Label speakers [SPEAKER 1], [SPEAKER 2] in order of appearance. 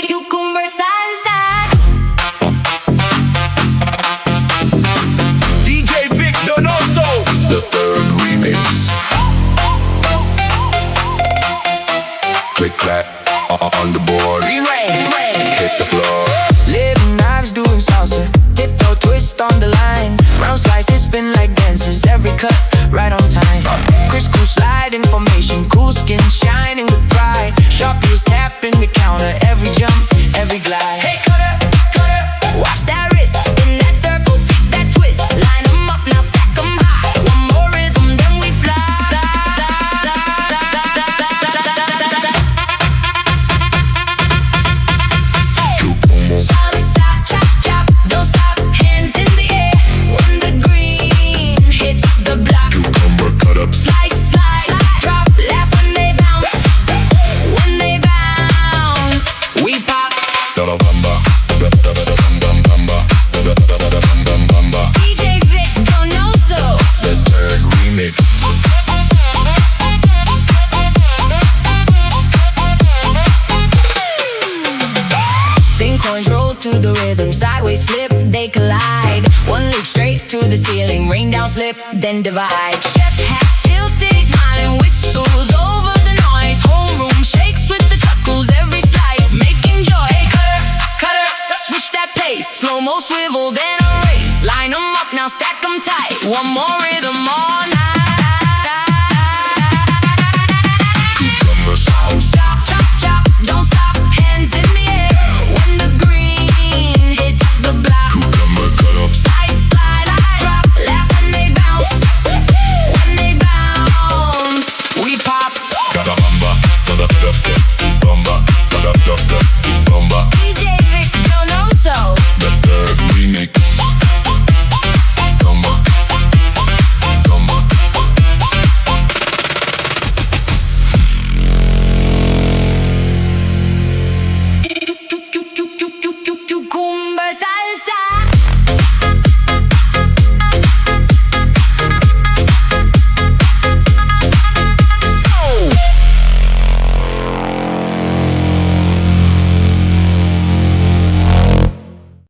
[SPEAKER 1] Cucumber salsa.
[SPEAKER 2] DJ Vic Donoso, the third remix. Click clap on the board. Hit the floor.
[SPEAKER 3] Little knives doing salsa, tiptoe twist on the line. Round slices spin like dancers, every cut right on time. Crisscross sliding formation, cool skin shining with pride. Sharp heels tapping the counter, every jump, every glide. Hey cutter, cutter, watch that wrist, spin that circle, fit that twist. Line 'em up, now stack 'em high. One more rhythm, then we fly. Salsa, chop, chop, don't stop, hands in the air. When the green hits the block,
[SPEAKER 2] Cucumber cut up.
[SPEAKER 3] slice, slide, drop, laugh when they bounce. When they bounce, we pop. DJ Vic Donoso,
[SPEAKER 2] The third remix.
[SPEAKER 3] Thin coins roll to the rhythm, sideways flip, they collide. One leap straight to the ceiling, rain down, slip, then divide. Chef hat tilted, smiling, whistles over the noise. Homeroom shakes with the chuckles, every slice, making joy. Hey cutter, cutter, switch that pace. Slow-mo swivel, then a race. Line 'em up, now stack 'em tight. One more rhythm.